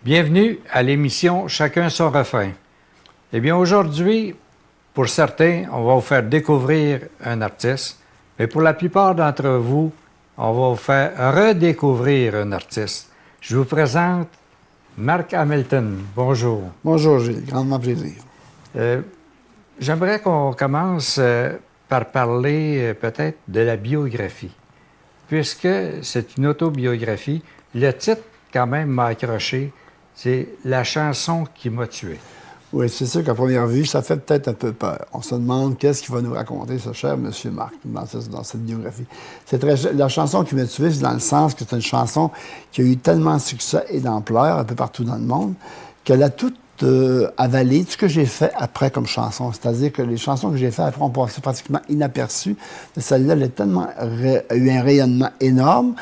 Bienvenue à l'émission Chacun son refrain. Eh bien, aujourd'hui, pour certains, on va vous faire découvrir un artiste, mais pour la plupart d'entre vous, on va vous faire redécouvrir un artiste. Je vous présente Marc Hamilton. Bonjour. Bonjour Gilles, grandement plaisir. J'aimerais qu'on commence par parler peut-être de la biographie. Puisque c'est une autobiographie, le titre quand même m'a accroché. C'est la chanson qui m'a tué. Oui, c'est sûr qu'à première vue, ça fait peut-être un peu peur. On se demande qu'est-ce qu'il va nous raconter, ce cher M. Marc, dans cette biographie. La chanson qui m'a tué, c'est dans le sens que c'est une chanson qui a eu tellement de succès et d'ampleur un peu partout dans le monde qu'elle a tout avalé tout ce que j'ai fait après comme chanson. C'est-à-dire que les chansons que j'ai faites après ont passé pratiquement inaperçues. Celle-là, elle a tellement eu un rayonnement énorme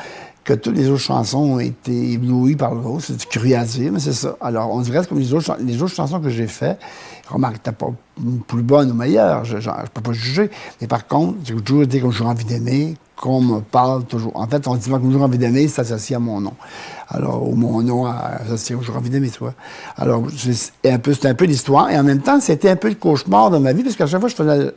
que toutes les autres chansons ont été éblouies par l'autre. C'est curieux à dire, mais c'est ça. Alors, on dirait que comme les autres chansons que j'ai faites, remarque, t'es pas plus bonne ou meilleure, je peux pas juger. Mais par contre, j'ai toujours été comme J'ai envie d'aimer, qu'on me parle toujours. En fait, on dit que J'ai envie d'aimer, c'est associé à mon nom. Alors, ou mon nom associé au J'ai envie d'aimer, tu vois. Alors, c'était un peu l'histoire. Et en même temps, c'était un peu le cauchemar de ma vie, parce qu'à chaque fois,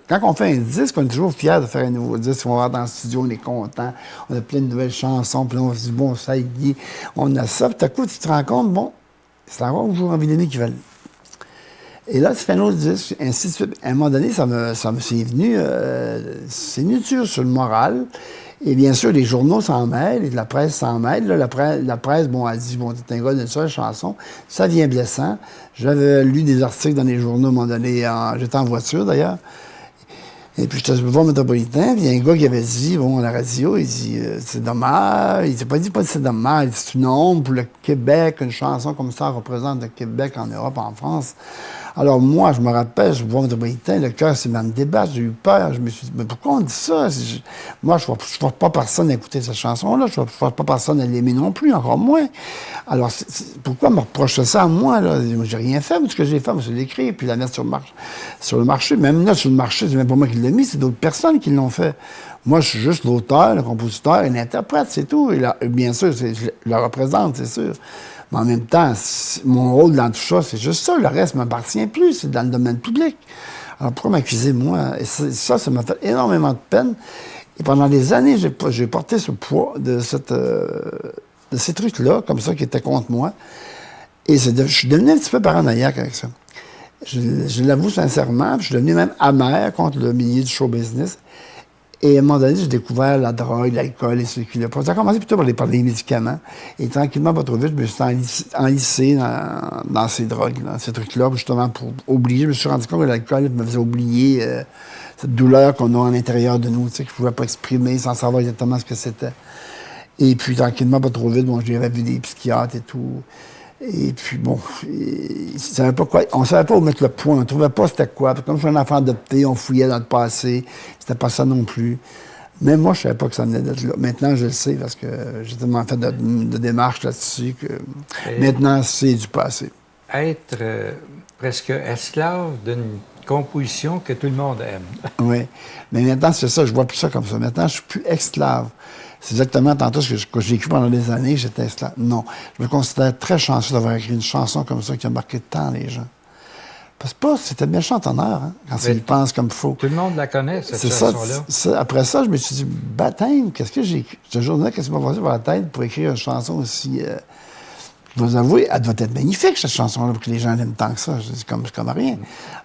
quand on fait un disque, on est toujours fiers de faire un nouveau disque. On va dans le studio, on est content. On a plein de nouvelles chansons. Puis là, on se dit, bon, ça y est, on a ça. Puis tout à coup, tu te rends compte, bon, c'est encore J'ai envie d'aimer qui va. Et là, tu fais un autre disque, ainsi de suite. À un moment donné, ça me c'est venu, c'est venu dur sur le moral. Et bien sûr, les journaux s'en mêlent, et la presse s'en mêle. Là, la presse, bon, elle dit, bon, t'es un gars de seule chanson. Ça devient blessant. J'avais lu des articles dans les journaux, à un moment donné, j'étais en voiture, d'ailleurs. Et puis, j'étais sur le boulevard métropolitain, puis il y a un gars qui avait dit, bon, à la radio, il dit, c'est dommage. Il s'est pas dit c'est dommage, il dit, c'est une honte pour le Québec, une chanson comme ça représente le Québec en Europe, en France. Alors, moi, je me rappelle, je vois métropolitain, le cœur s'est mis à me débattre, j'ai eu peur. Je me suis dit, mais pourquoi on dit ça? Moi, je ne force pas personne à écouter cette chanson-là, je ne force pas personne à l'aimer non plus, encore moins. Alors, pourquoi me reprocher ça à moi, là? J'ai rien fait, mais ce que j'ai fait, c'est l'écrire, puis la mettre sur le marché. Même là, sur le marché, c'est même pas moi qui l'ai mis, c'est d'autres personnes qui l'ont fait. Moi, je suis juste l'auteur, le compositeur et l'interprète, c'est tout. Et bien sûr, je le représente, c'est sûr. Mais en même temps, mon rôle dans tout ça, c'est juste ça. Le reste ne m'appartient plus. C'est dans le domaine public. Alors, pourquoi m'accuser, moi? Et ça m'a fait énormément de peine. Et pendant des années, j'ai porté ce poids de ces trucs-là, comme ça, qui étaient contre moi. Et je suis devenu un petit peu paranoïaque avec ça. Je l'avoue sincèrement. Je suis devenu même amer contre le milieu du show business. Et à un moment donné, j'ai découvert la drogue, l'alcool et ce qui là. Ça a commencé plutôt par les médicaments. Et tranquillement, pas trop vite, je me suis enlissé dans ces drogues, dans ces trucs-là, justement pour oublier. Je me suis rendu compte que l'alcool me faisait oublier cette douleur qu'on a à l'intérieur de nous, tu sais, que je ne pouvais pas exprimer sans savoir exactement ce que c'était. Et puis, tranquillement, pas trop vite, bon, j'avais vu des psychiatres et tout. Et puis, bon, on savait pas où mettre le point, on ne trouvait pas c'était quoi. Comme je suis un enfant adopté, on fouillait dans le passé, c'était pas ça non plus. Même moi, je savais pas que ça venait d'être là. Maintenant, je le sais, parce que j'ai tellement fait de démarches là-dessus que maintenant, c'est du passé. Être presque esclave d'une composition que tout le monde aime. Oui, mais maintenant, c'est ça, je vois plus ça comme ça. Maintenant, je suis plus esclave. C'est exactement tantôt ce que j'ai écrit pendant des années, j'étais esclave. Non, je me considère très chanceux d'avoir écrit une chanson comme ça qui a marqué tant les gens. Parce que c'était méchant honneur, hein, quand ils pensent comme il faut. Tout le monde la connaît, cette chanson-là. Après ça, je me suis dit, baptême, qu'est-ce que j'ai écrit? Ce jour-là, qu'est-ce qui m'a passé par la tête pour écrire une chanson aussi... je dois vous avouer, elle doit être magnifique, cette chanson-là, pour que les gens l'aiment tant que ça. C'est comme rien.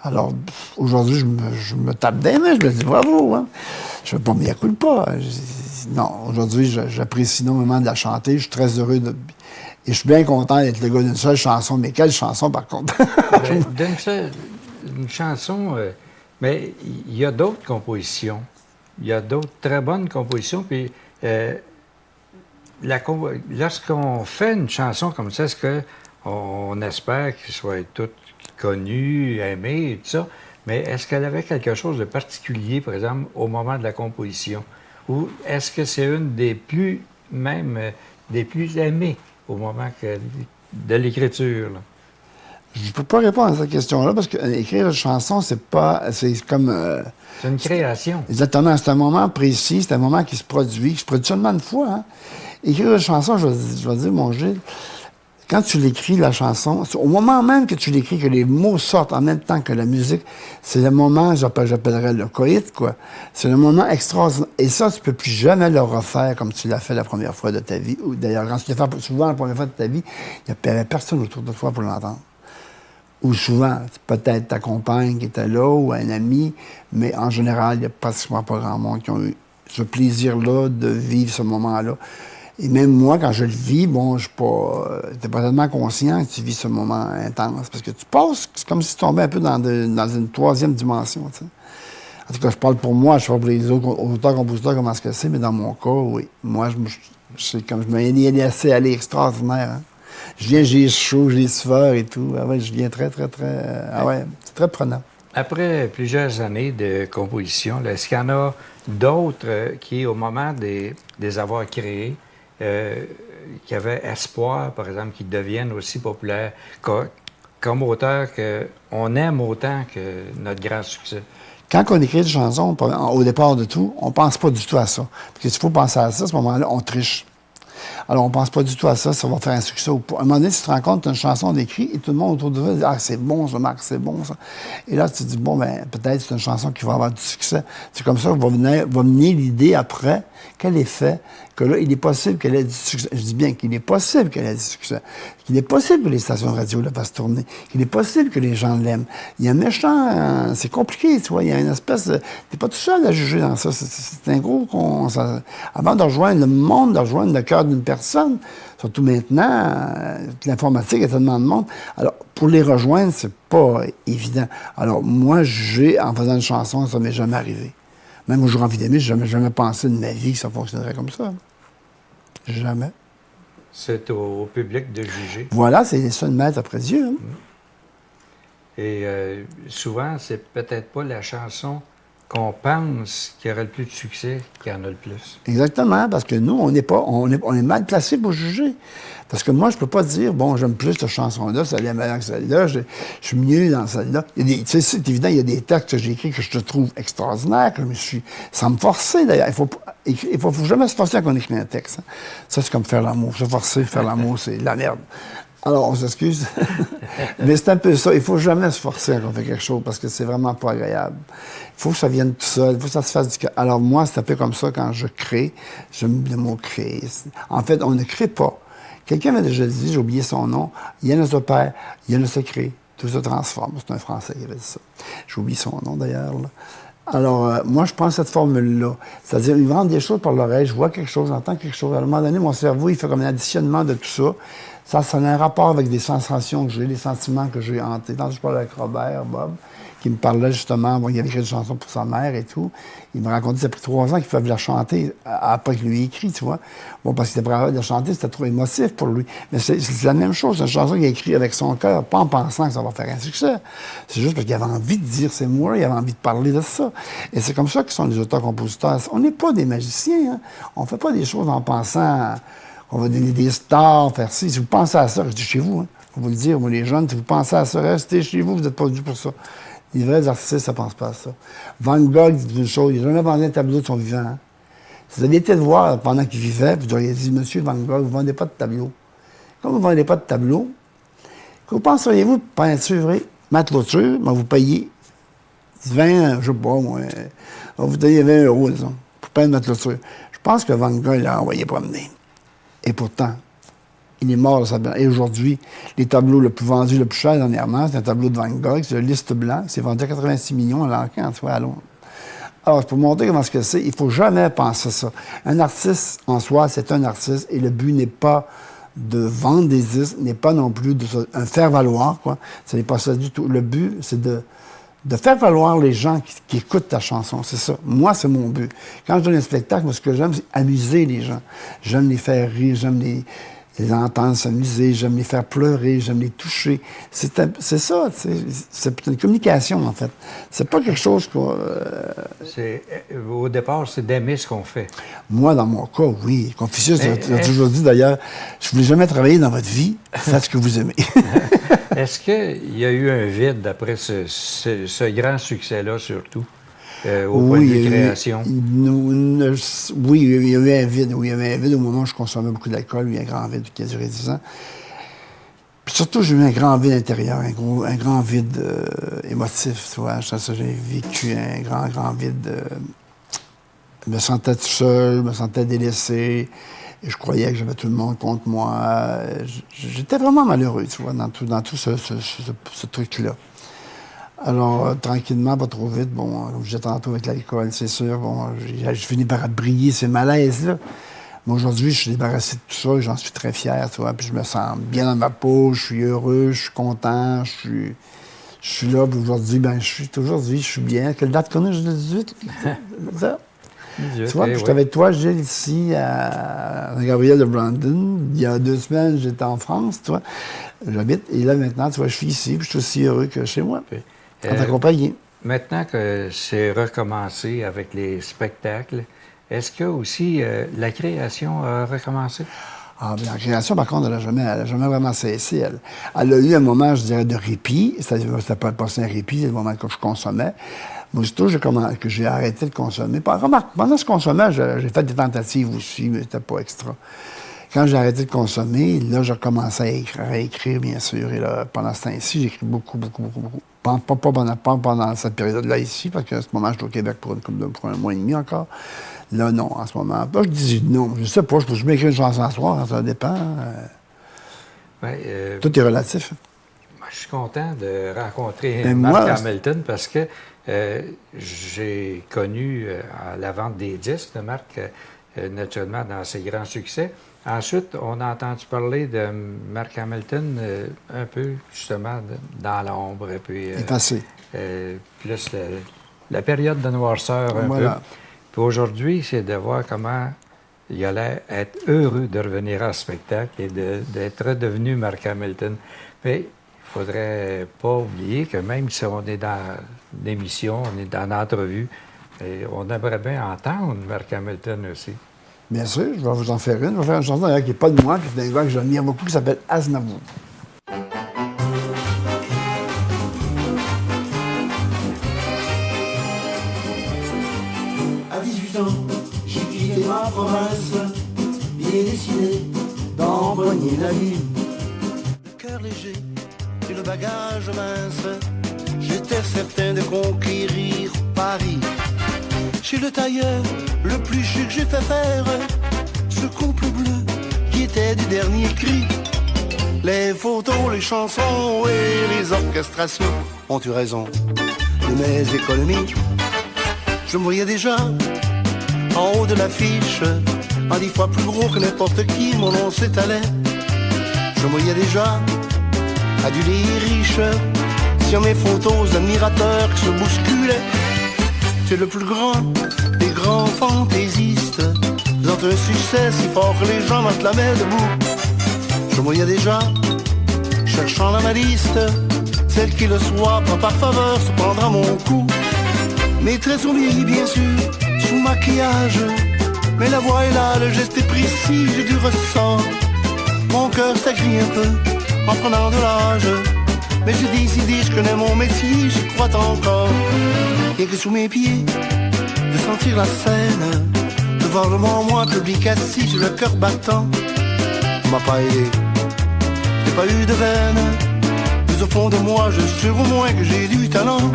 Alors, aujourd'hui, je me tape des mains, je me dis bravo. Hein. Je ne veux pas m'y accouler pas. Non, aujourd'hui, j'apprécie énormément de la chanter. Je suis très heureux et je suis bien content d'être le gars d'une seule chanson. Mais quelle chanson, par contre? Une chanson, mais il y a d'autres compositions. Il y a d'autres très bonnes compositions. Puis, lorsqu'on fait une chanson comme ça, est-ce qu'on espère qu'elle soit toute connue, aimée et tout ça? Mais est-ce qu'elle avait quelque chose de particulier, par exemple, au moment de la composition? Ou est-ce que c'est une des plus aimées au moment de l'écriture? Je ne peux pas répondre à cette question-là parce qu'écrire une chanson, c'est comme... c'est une création. Exactement. C'est un moment précis, c'est un moment qui se produit seulement une fois. Hein. Écrire une chanson, je vais dire, mon Gilles, Quand tu l'écris, la chanson, au moment même que tu l'écris, que les mots sortent en même temps que la musique, c'est le moment, j'appellerais le coït, quoi. C'est le moment extraordinaire. Et ça, tu peux plus jamais le refaire comme tu l'as fait la première fois de ta vie. Ou d'ailleurs, quand tu l'as fait souvent la première fois de ta vie, il n'y avait personne autour de toi pour l'entendre. Ou souvent, peut-être ta compagne qui était là, ou un ami, mais en général, il n'y a pratiquement pas grand monde qui ont eu ce plaisir-là de vivre ce moment-là. Et même moi, quand je le vis, bon, t'es pas tellement conscient que tu vis ce moment intense. Parce que tu passes, c'est comme si tu tombais un peu dans une troisième dimension, tu sais. En tout cas, je parle pour moi, je parle pour les autres auteurs, compositeurs, comment est-ce que c'est, mais dans mon cas, oui. Moi, c'est comme je me laissé aller extraordinaire, hein. Je viens, j'ai chaud, j'ai sueur et tout. Ah ouais, je viens très, très, très... ah ouais, c'est très prenant. Après plusieurs années de composition, là, est-ce qu'il y en a d'autres qui, au moment des avoir créés, qui avaient espoir, par exemple, qu'ils deviennent aussi populaires comme auteur qu'on aime autant que notre grand succès? Quand on écrit des chansons, au départ de tout, on pense pas du tout à ça. Parce que s'il faut penser à ça, à ce moment-là, on triche. Alors, on pense pas du tout à ça, ça va faire un succès ou pas. À un moment donné, tu te rends compte, tu as une chanson d'écrit et tout le monde autour de toi dit « Ah, c'est bon, ça, Marc, c'est bon, ça. » Et là, tu te dis « Bon, ben peut-être c'est une chanson qui va avoir du succès. » C'est comme ça que va venir l'idée après, quel effet, que là, il est possible qu'elle ait du succès. Je dis bien qu'il est possible qu'elle ait du succès. Qu'il est possible que les stations de radio la fassent tourner. Qu'il est possible que les gens l'aiment. Il y a un méchant... c'est compliqué, tu vois. Il y a une espèce de... T'es pas tout seul à juger dans ça. C'est un gros... Avant de rejoindre le monde, de rejoindre le cœur d'une personne, surtout maintenant, l'informatique a tellement de monde. Alors, pour les rejoindre, c'est pas évident. Alors, moi, en faisant une chanson, ça m'est jamais arrivé. Même au jour en vie d'aimer, j'ai jamais pensé de ma vie que ça fonctionnerait comme ça. Jamais. C'est au public de juger. Voilà, c'est ça de mettre après Dieu. Hein. Et souvent, c'est peut-être pas la chanson qu'on pense qui aurait le plus de succès qui en a le plus. Exactement, parce que nous, on est mal placés pour juger. Parce que moi, je peux pas dire, bon, j'aime plus cette chanson-là, celle-là est meilleure que celle-là, je suis mieux dans celle-là. C'est évident, il y a des textes que j'ai écrits que je te trouve extraordinaires, que je me suis... Sans me forcer, d'ailleurs. Il faut jamais se forcer quand on écrit un texte. Hein. Ça, c'est comme faire l'amour. Se forcer, faire l'amour, c'est de la merde. Alors, on s'excuse. Mais c'est un peu ça. Il faut jamais se forcer quand on fait quelque chose parce que c'est vraiment pas agréable. Il faut que ça vienne tout seul. Il faut que ça se fasse du cœur. Alors, moi, c'est un peu comme ça quand je crée. J'aime le mot créer. En fait, on ne crée pas. Quelqu'un m'a déjà dit, j'ai oublié son nom, il y a notre père, il y a notre crée. Tout se transforme. C'est un Français qui avait dit ça. J'ai oublié son nom d'ailleurs. Là. Alors, moi, je prends cette formule-là. C'est-à-dire, il rentre des choses par l'oreille, je vois quelque chose, j'entends quelque chose. À un moment donné, mon cerveau, il fait comme un additionnement de tout ça. Ça a un rapport avec des sensations que j'ai, des sentiments que j'ai hantés. Quand je parlais avec Robert, Bob, qui me parlait justement, bon, il avait écrit une chanson pour sa mère et tout. Il me racontait que ça a pris 3 ans qu'il pouvait la chanter après qu'il lui ait écrit, tu vois. Bon, parce qu'il était prêt à la chanter, c'était trop émotif pour lui. Mais c'est la même chose, c'est une chanson qu'il a écrite avec son cœur, pas en pensant que ça va faire un succès. C'est juste parce qu'il avait envie de dire ces mots-là, il avait envie de parler de ça. Et c'est comme ça qu'ils sont les auteurs-compositeurs. On n'est pas des magiciens, hein. On ne fait pas des choses en pensant qu'on va donner des stars, faire ci. Si vous pensez à ça, restez chez vous, hein. Faut vous le dire, moi, les jeunes, si vous pensez à ça, restez chez vous, vous n'êtes pas dû pour ça. Les vrais artistes, ça ne pense pas à ça. Van Gogh dit une chose, il n'a jamais vendu un tableau de son vivant. Hein. Si vous aviez été le voir pendant qu'il vivait, vous auriez dit, Monsieur Van Gogh, vous ne vendez pas de tableau. Comme vous ne vendez pas de tableau, que penseriez-vous de peinturer, mateloture, mais vous payez 20, je ne sais pas, moi, vous payez 20 €, disons, pour peindre mateloture. Je pense que Van Gogh l'a envoyé promener. Et pourtant, il est mort de sa belle. Et aujourd'hui, les tableaux le plus vendus, le plus cher dernièrement, c'est un tableau de Van Gogh, c'est le Liste blanc, c'est vendu à 86 millions à l'encan, tu vois, à Londres. Alors, pour montrer comment c'est, il ne faut jamais penser ça. Un artiste, en soi, c'est un artiste, et le but n'est pas de vendre des disques, n'est pas non plus de faire valoir, quoi. Ce n'est pas ça du tout. Le but, c'est de faire valoir les gens qui écoutent ta chanson, c'est ça. Moi, c'est mon but. Quand je donne un spectacle, moi, ce que j'aime, c'est amuser les gens. J'aime les faire rire, j'aime les entendre s'amuser, j'aime les faire pleurer, j'aime les toucher. C'est ça, c'est une communication, en fait. C'est pas quelque chose au départ, c'est d'aimer ce qu'on fait. Moi, dans mon cas, oui. Confucius a toujours dit, d'ailleurs, je ne voulais jamais travailler dans votre vie, faites ce que vous aimez. Est-ce qu'il y a eu un vide après ce grand succès-là, surtout, au point de vue création? Oui, il y avait un vide. Oui, il y avait un vide au moment où je consommais beaucoup d'alcool. Il y a un grand vide qui a duré 10 ans. Surtout, j'ai eu un grand vide intérieur, un grand vide émotif, tu vois. Ça, j'ai vécu un grand vide. Je me sentais tout seul, je me sentais délaissé. Et je croyais que j'avais tout le monde contre moi. J'étais vraiment malheureux, tu vois, dans tout ce truc-là. Alors, tranquillement, pas trop vite, bon, comme je disais tantôt avec l'alcool, c'est sûr, bon, j'ai fini par briller ces malaises-là. Mais aujourd'hui, je suis débarrassé de tout ça et j'en suis très fier, tu vois. Puis je me sens bien dans ma peau, je suis heureux, je suis content, je suis là. Puis aujourd'hui, je suis bien. Quelle date qu'on a, le 18? Ça? Tu vois, puis j'étais avec toi, Gilles, ici, à Gabriel de Brandon. Il y a 2 semaines, j'étais en France, tu vois. J'habite. Et là, maintenant, tu vois, je suis ici, puis je suis aussi heureux que chez moi. Puis, en t'accompagner. Maintenant que c'est recommencé avec les spectacles, est-ce que aussi la création a recommencé? Ah, bien, la création, par contre, elle n'a jamais vraiment cessé. Elle a eu un moment, je dirais, de répit. C'est-à-dire, c'était pas un répit, c'est le moment que je consommais. Mais aussitôt que j'ai arrêté de consommer. Remarque, pendant que je consommais, j'ai fait des tentatives aussi, mais c'était pas extra. Quand j'ai arrêté de consommer, là, j'ai commencé à écrire, bien sûr. Et là, pendant ce temps-ci, j'écris beaucoup. Pas pendant cette période-là ici, parce qu'à ce moment, je suis au Québec pour un mois et demi encore. Là, non, en ce moment. Là, je dis non. Je sais pas, je peux m'écrire une chanson à soir, ça dépend. Tout est relatif. Je suis content de rencontrer Marc Hamilton parce que j'ai connu à la vente des disques de Marc, naturellement, dans ses grands succès. Ensuite, on a entendu parler de Marc Hamilton un peu, justement, dans l'ombre. Et puis, effacé. Plus la période de noirceur un peu. Puis aujourd'hui, c'est de voir comment il allait être heureux de revenir en spectacle et d'être redevenu Marc Hamilton. Mais il ne faudrait pas oublier que même si on est dans l'émission, on est dans l'entrevue, on aimerait bien entendre Marc Hamilton aussi. Bien sûr, je vais vous en faire une. Je vais faire une chanson d'ailleurs qui n'est pas de moi, puis c'est un gars que j'admire beaucoup, qui s'appelle Aznavour. À 18 ans, j'ai quitté ma province, bien décidé d'empoigner la vie. Le cœur léger et le bagage mince, j'étais certain de conquérir Paris. Chez le tailleur, le plus chic, j'ai fait faire ce couple bleu qui était du dernier cri. Les photos, les chansons et les orchestrations ont eu raison de mes économies. Je me voyais déjà en haut de l'affiche, en 10 fois plus gros que n'importe qui, mon nom s'étalait. Je me voyais déjà adulé et riche, sur mes photos admirateurs qui se bousculaient. C'est le plus grand des grands fantaisistes, faisant un succès si fort que les gens m'acclamaient debout. Je me voyais déjà cherchant dans ma liste celle qui le soir, pas par faveur, se prendra mon cou. Mes traits sont vieillis, bien sûr, sous maquillage, mais la voix est là, le geste est précis, j'ai du ressort. Mon cœur s'agrit un peu en prenant de l'âge, mais j'ai décidé, je connais mon métier, j'y crois encore. Rien que sous mes pieds, de sentir la scène, de voir devant moi un public assis, j'ai le cœur battant. On m'a pas aidé, j'ai pas eu de veine, mais au fond de moi, je suis sûr au moins que j'ai du talent.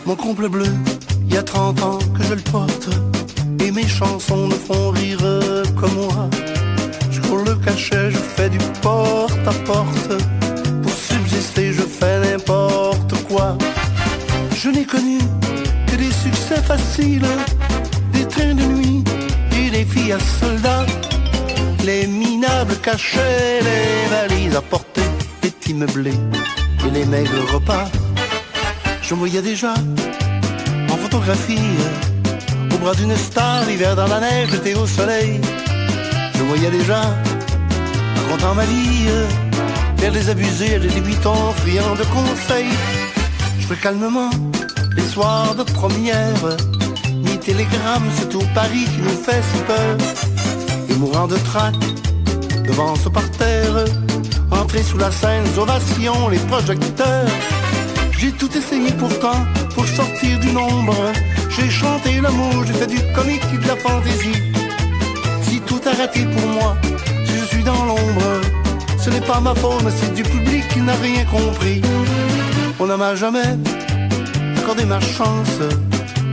Mon comble bleu, il y a 30 ans que je le porte, et mes chansons me font rire comme moi. Je cours le cachet, je fais du porte-à-porte, pour subsister je fais n'importe quoi. Je n'ai connu que des succès faciles, des trains de nuit et des filles à soldats, les minables cachets, les valises à porter, les petits meublés et les maigres repas. Je me voyais déjà en photographie, au bras d'une star, l'hiver dans la neige, l'été au soleil. Je me voyais déjà racontant ma vie, faire des abusés, des débutants friands de conseils. Je fais calmement les soirs de première, ni télégramme, c'est tout Paris qui nous fait si peur. Et mourant de trac devant ce parterre, entrer sous la scène, ovations, les projecteurs. J'ai tout essayé pourtant pour sortir du nombre. J'ai chanté l'amour, j'ai fait du comique et de la fantaisie. Si tout a raté pour moi, si je suis dans l'ombre, pas ma faute, mais c'est du public qui n'a rien compris. On ne m'a jamais accordé ma chance.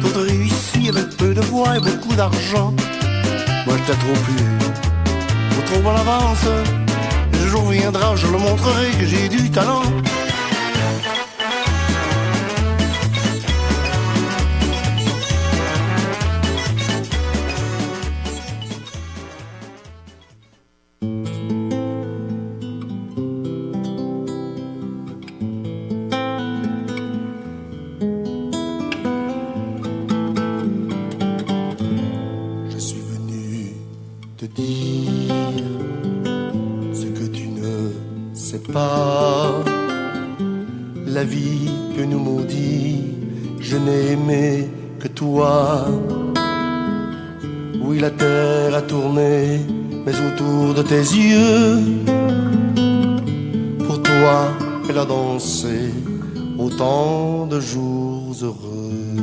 D'autres réussis avec peu de voix et beaucoup d'argent. Moi j'étais trop en avance. Le jour viendra, je le montrerai que j'ai du talent. La vie que nous maudit, je n'ai aimé que toi. Oui, la terre a tourné, mais autour de tes yeux. Pour toi, elle a dansé autant de jours heureux.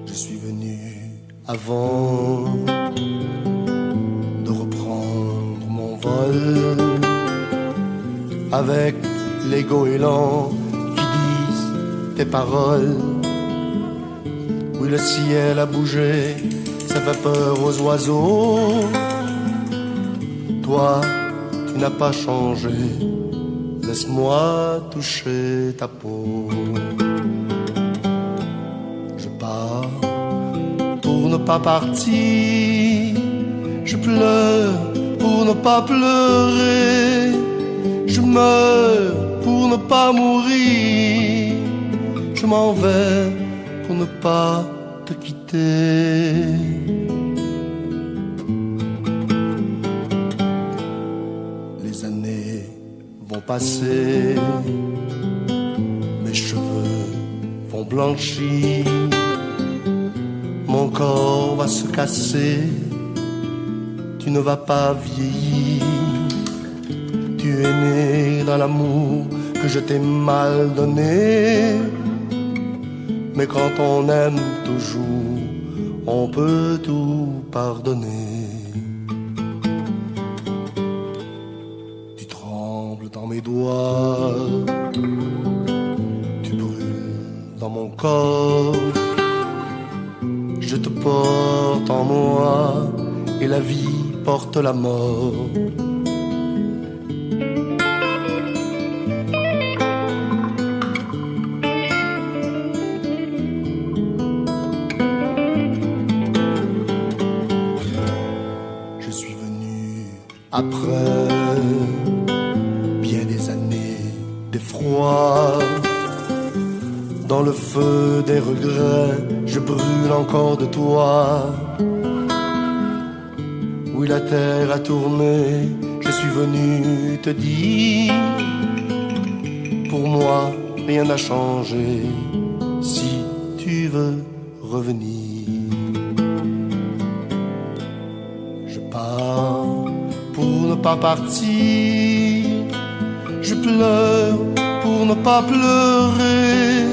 Je suis venu avant de reprendre mon vol, avec les goélands qui disent tes paroles. Oui, le ciel a bougé, ça fait peur aux oiseaux. Toi, tu n'as pas changé, laisse-moi toucher ta peau. Je pars pour ne pas partir, je pleure pour ne pas pleurer. Je meurs pour ne pas mourir, je m'en vais pour ne pas te quitter. Les années vont passer, mes cheveux vont blanchir, mon corps va se casser, tu ne vas pas vieillir. Tu es né dans l'amour que je t'ai mal donné. Mais quand on aime toujours, on peut tout pardonner. Tu trembles dans mes doigts, tu brûles dans mon corps. Je te porte en moi et la vie porte la mort. Après bien des années d'effroi, dans le feu des regrets, je brûle encore de toi. Oui, la terre a tourné, je suis venu te dire, pour moi, rien n'a changé, si tu veux revenir. Je pars pour ne pas partir, je pleure pour ne pas pleurer,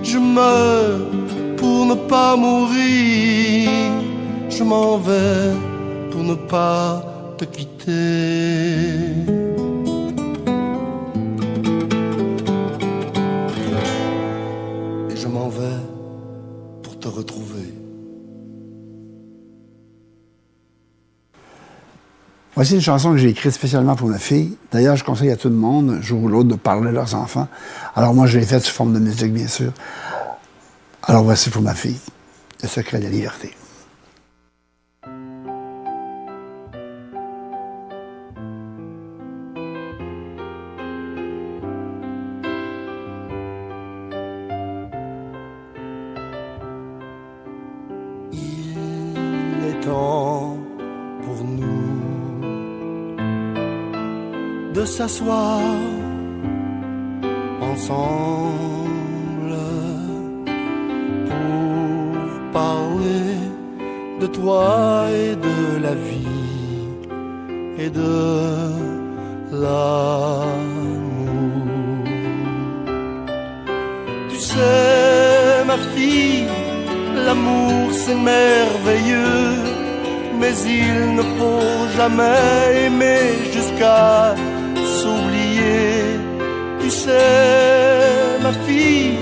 je meurs pour ne pas mourir, je m'en vais pour ne pas te quitter. Et je m'en vais pour te retrouver. Voici une chanson que j'ai écrite spécialement pour ma fille. D'ailleurs, je conseille à tout le monde, un jour ou l'autre, de parler à leurs enfants. Alors moi, je l'ai faite sous forme de musique, bien sûr. Alors voici pour ma fille, Le secret de la liberté. Il est temps pour nous de s'asseoir ensemble pour parler de toi et de la vie et de l'amour. Tu sais, ma fille, l'amour c'est merveilleux, mais il ne faut jamais aimer jusqu'à s'oublier. Tu sais, ma fille,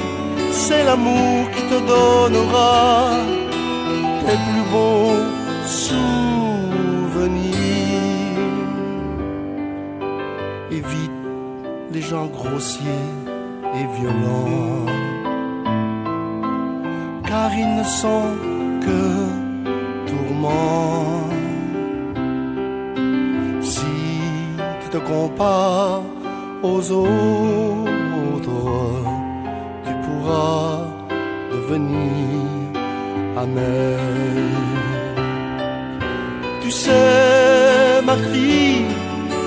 c'est l'amour qui te donnera tes plus beaux souvenirs. Évite les gens grossiers et violents, car ils ne sont que tourments. Si tu te compares aux autres, tu pourras devenir amer. Tu sais, ma fille,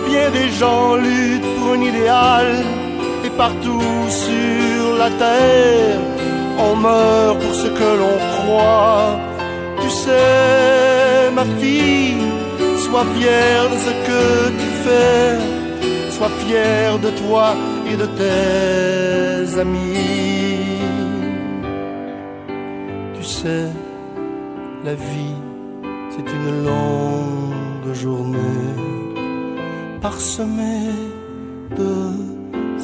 bien des gens luttent pour un idéal, et partout sur la terre, on meurt pour ce que l'on croit. Tu sais, ma fille, sois fière de ce que tu fais, sois fière de toi et de tes amis. Tu sais, la vie, c'est une longue journée parsemée de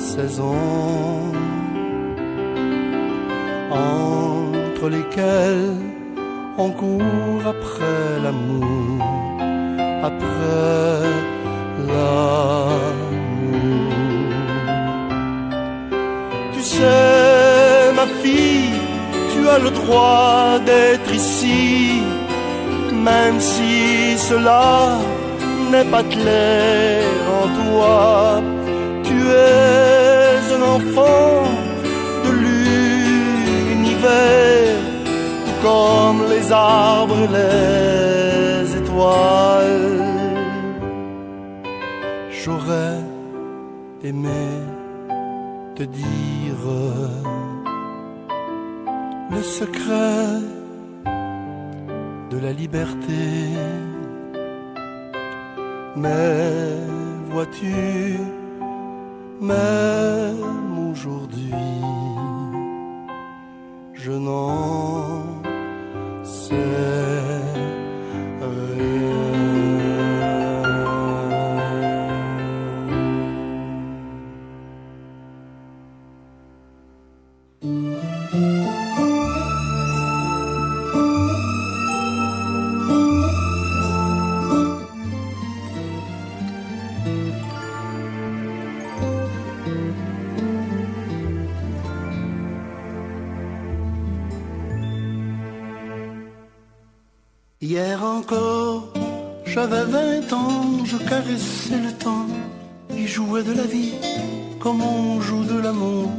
saisons, entre lesquelles on court après l'amour, après l'amour. Tu sais, ma fille, tu as le droit d'être ici, même si cela n'est pas clair en toi. Tu es un enfant de l'univers, tout comme les arbres et les étoiles. J'aurais aimé te dire le secret de la liberté, mais vois-tu, même aujourd'hui, je n'en sais rien. Hier encore, j'avais 20 ans, je caressais le temps, et jouais de la vie, comme on joue de l'amour,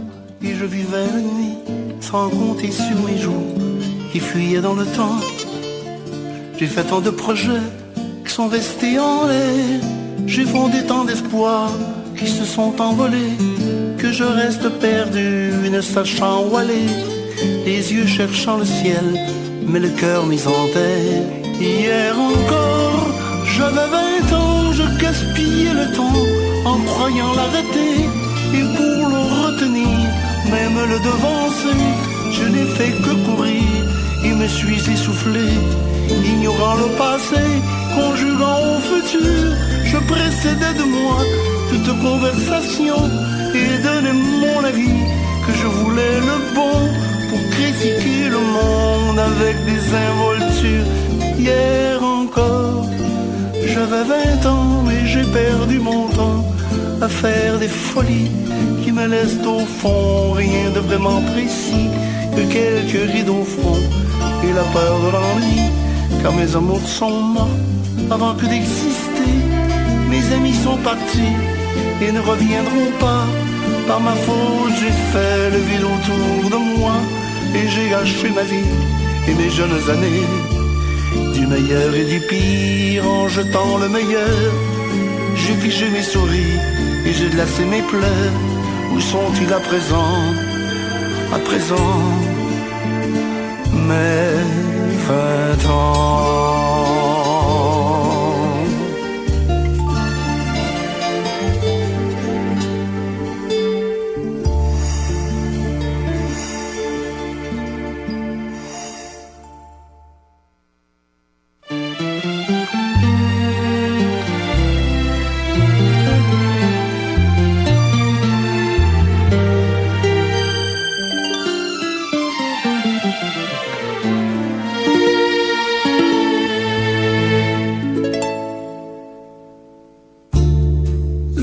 et je vivais la nuit, sans compter sur mes jours, qui fuyaient dans le temps. J'ai fait tant de projets, qui sont restés en l'air, j'ai fondé tant d'espoirs, qui se sont envolés, que je reste perdu, ne sachant où aller, les yeux cherchant le ciel, mais le cœur mis en terre. Hier encore, j'avais 20 ans, je gaspillais le temps en croyant l'arrêter, et pour le retenir, même le devancer, je n'ai fait que courir et me suis essoufflé, ignorant le passé, conjuguant au futur, je précédais de moi toute conversation et donnais mon avis, que je voulais le bon pour critiquer le monde avec des involtures. Hier encore, j'avais 20 ans, mais j'ai perdu mon temps à faire des folies qui me laissent au fond rien de vraiment précis que quelques rides au front et la peur de l'ennui, car mes amours sont morts avant que d'exister. Mes amis sont partis et ne reviendront pas. Par ma faute, j'ai fait le vide autour de moi et j'ai gâché ma vie et mes jeunes années, du meilleur et du pire en jetant le meilleur. J'ai figé mes souris et j'ai glacé mes pleurs. Où sont-ils à présent? À présent, mes 20 ans.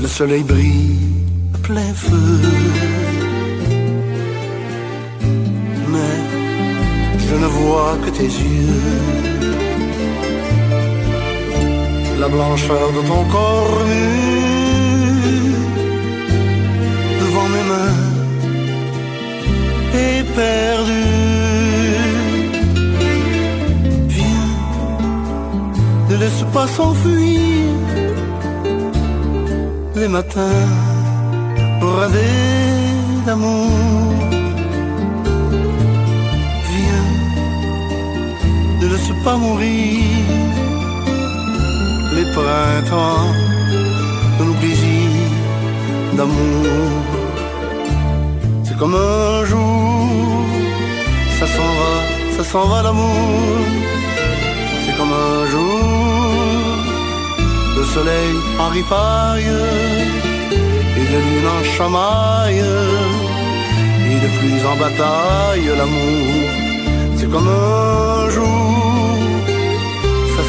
Le soleil brille à plein feu, mais je ne vois que tes yeux. La blancheur de ton corps nu devant mes mains est perdue. Viens, ne laisse pas s'enfuir les matins bradés d'amour. Viens, ne laisse pas mourir les printemps de nos plaisirs d'amour. C'est comme un jour, ça s'en va l'amour. C'est comme un jour, le soleil en ripaille et de lune en chamaille et de pluie en bataille l'amour. C'est comme un jour, ça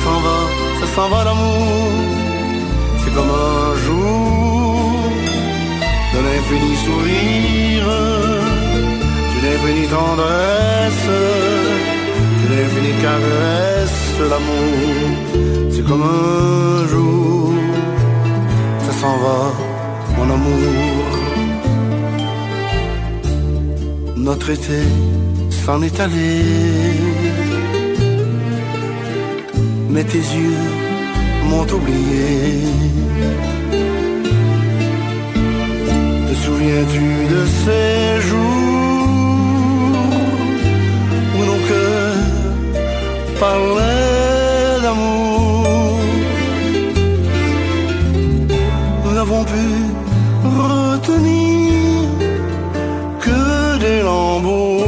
s'en va l'amour. C'est comme un jour de l'infini sourire, d'une infinie tendresse, d'une infinie caresse l'amour. C'est comme un jour, ça s'en va mon amour. Notre été s'en est allé, mais tes yeux m'ont oublié. Te souviens-tu de ces jours où nos cœurs parlaient d'amour? Nous n'avons pu retenir que des lambeaux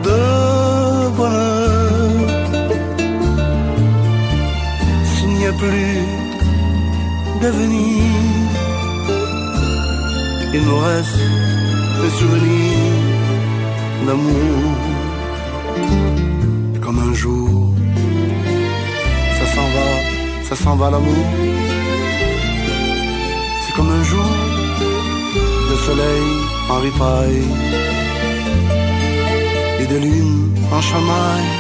de bonheur. S'il n'y a plus d'avenir, il nous reste des souvenirs d'amour. Comme un jour, ça s'en va l'amour. C'est comme un jour, de soleil en ripaille et de lune en chamaille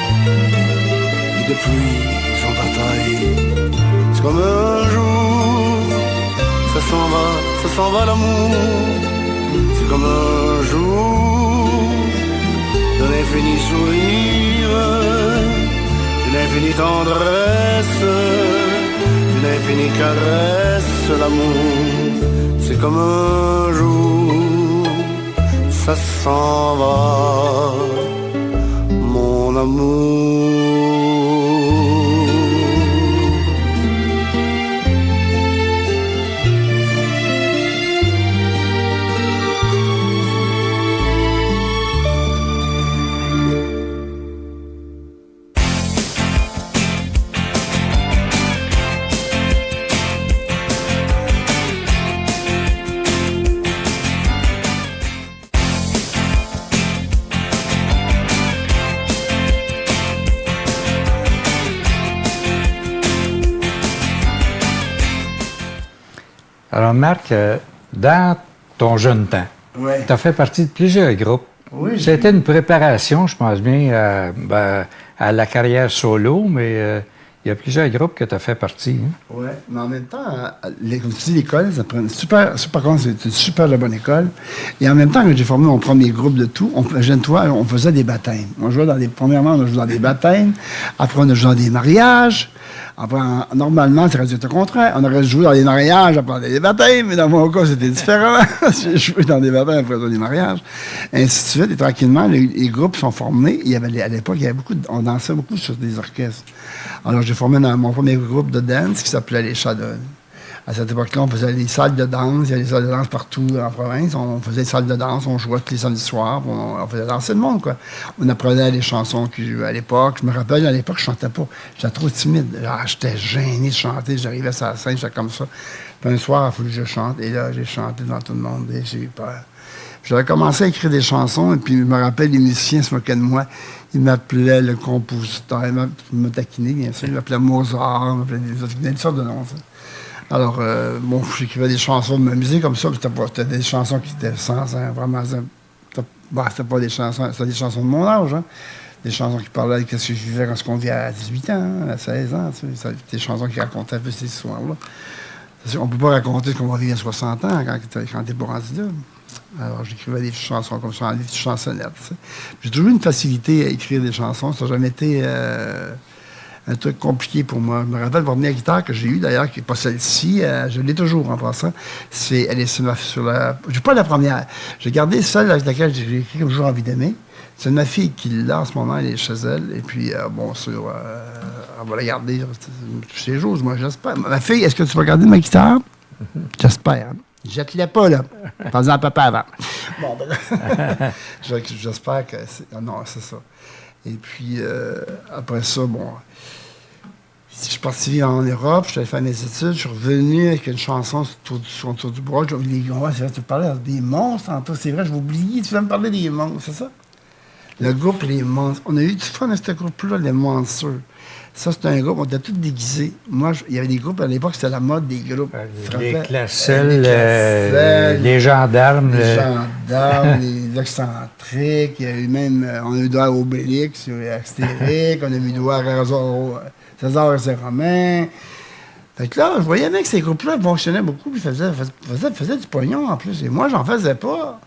et de pluie en bataille. C'est comme un jour, ça s'en va l'amour. C'est comme un jour de l'infini sourire, d'une infinie tendresse, d'une infinie caresse l'amour. C'est comme un jour, ça s'en va mon amour. Alors, Marc, dans ton jeune temps, Ouais. tu as fait partie de plusieurs groupes. Oui, C'était une préparation, je pense bien, à la carrière solo, mais il y a plusieurs groupes que tu as fait partie. Hein? Oui, mais en même temps, comme tu dis, l'école, c'est une super bonne école. Et en même temps, quand j'ai formé mon premier groupe de tout, on faisait des baptêmes. Premièrement, on a joué dans des baptêmes. Après, on a joué dans des mariages. Après, normalement, c'est résultat contraire. On aurait joué dans des mariages, après dans des baptêmes, mais dans mon cas, c'était différent. J'ai joué dans des baptêmes, après dans des mariages. Ainsi de suite. Et tranquillement, les groupes sont formés. À l'époque, on dansait beaucoup sur des orchestres. Alors, j'ai formé mon premier groupe de dance qui s'appelait les Shadows. À cette époque-là, on faisait des salles de danse. Il y a des salles de danse partout en province. On faisait des salles de danse. On jouait tous les samedis soirs. On faisait danser le monde, quoi. On apprenait les chansons qu'ils jouaient à l'époque. Je me rappelle, à l'époque, je chantais pas. J'étais trop timide. J'étais gêné de chanter. J'arrivais sur la scène, j'étais comme ça. Puis un soir, il a fallu que je chante. Et là, j'ai chanté devant tout le monde. Et j'ai eu peur. J'avais commencé à écrire des chansons. Et puis, je me rappelle, les musiciens se moquaient de moi. Ils m'appelaient le compositeur. Ils me taquinaient, bien sûr. Ils m'appelaient Mozart. Ils m'appelaient des sortes de noms, ça. Alors, bon, j'écrivais des chansons de m'amuser comme ça, puis c'était des chansons qui étaient vraiment... c'était pas des chansons, c'était des chansons de mon âge, hein. Des chansons qui parlaient de ce que je vivais quand on vivait à 18 ans, hein, à 16 ans, tu sais. Des chansons qui racontaient un peu ces histoires-là. On ne peut pas raconter ce qu'on va vivre à 60 ans quand t'es pas rendu là. Alors, j'écrivais des chansons comme ça, des petites chansonnettes, tu sais. J'ai toujours eu une facilité à écrire des chansons. Ça n'a jamais été un truc compliqué pour moi. Je me rappelle la première guitare que j'ai eue, d'ailleurs, qui n'est pas celle-ci, je l'ai toujours en passant. Elle est sur la... J'ai pas la première. J'ai gardé celle avec laquelle j'ai écrit comme Jour envie d'aimer. C'est ma fille qui l'a en ce moment, elle est chez elle. Et puis, bon, on va la garder tous les jours, moi, j'espère. Ma fille, est-ce que tu vas garder ma guitare? J'espère. Jette-la pas, là. Pensez à papa avant. Bon, ben j'espère que c'est... Non, c'est ça. Et puis, après ça, bon... Je suis parti vivre en Europe, je suis allé faire mes études, je suis revenu avec une chanson autour du bras. C'est vrai, tu parlais des monstres en tout. C'est vrai, je vais oublier, tu vas me parler des monstres, c'est ça? Le groupe Les Monstres. On a eu du fun dans ce groupe-là, les Monsters. Ça, c'était un groupe, on était tous déguisés. Moi, il y avait des groupes, à l'époque, c'était la mode des groupes. Les Classels, les Gendarmes. Les Gendarmes, les Excentriques. Il y a eu même, on a eu droit à Obélix, Astérix, on a eu droit à César et ses Romains. Fait que là, je voyais bien que ces groupes-là fonctionnaient beaucoup, puis faisaient du pognon en plus. Et moi, j'en faisais pas.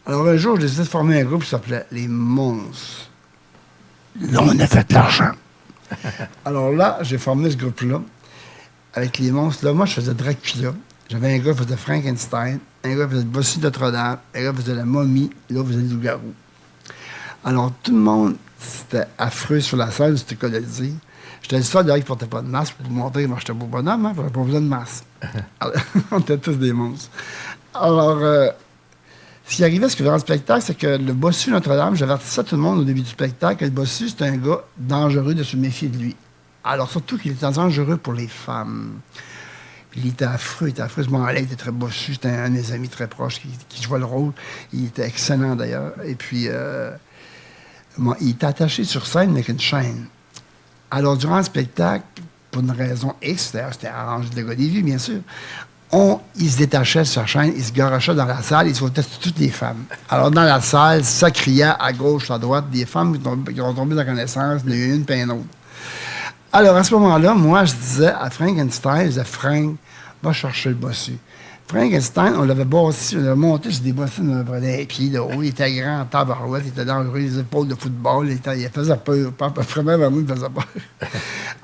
Alors un jour, j'ai décidé de former un groupe qui s'appelait Les Monstres. Là, on a fait de l'argent. Alors là, j'ai formé ce groupe-là avec les monstres. Là, moi, je faisais Dracula. J'avais un gars qui faisait Frankenstein, un gars qui faisait le Bossu Notre-Dame, un gars qui faisait la momie, et l'autre faisait le loup-garou. Alors, tout le monde, c'était affreux sur la scène, c'était quoi de le dire. J'étais le seul d'ailleurs qui ne portait pas de masque pour vous montrer que moi, j'étais beau bonhomme, hein, j'avais pas besoin de masque. Alors, on était tous des monstres. Alors, ce qui arrivait, ce que dans le spectacle, c'est que le Bossu Notre-Dame, j'avertissais tout le monde au début du spectacle que le Bossu, c'était un gars dangereux de se méfier de lui. Alors, surtout qu'il était dangereux pour les femmes. Puis, il était affreux, Je m'en allais, il était très bossu. C'était un de mes amis très proches qui jouait le rôle. Il était excellent, d'ailleurs. Et puis, il était attaché sur scène avec une chaîne. Alors, durant le spectacle, pour une raison X, d'ailleurs, c'était arrangé de le gars des vues, bien sûr, il se détachait de sa chaîne, il se garochait dans la salle, il se foutait sur toutes les femmes. Alors, dans la salle, ça criait à gauche, à droite, des femmes qui ont tombé dans la connaissance, il y en a eu une, puis une autre. Alors, à ce moment-là, moi, je disais à Frankenstein, je disais, Frank, va chercher le bossu. Frankenstein, on l'avait bâti, on l'avait monté sur des bossus, on avait des pieds de haut, il était grand en tabarouette, il était dangereux, les épaules de football, il faisait peur, vraiment, il faisait peur.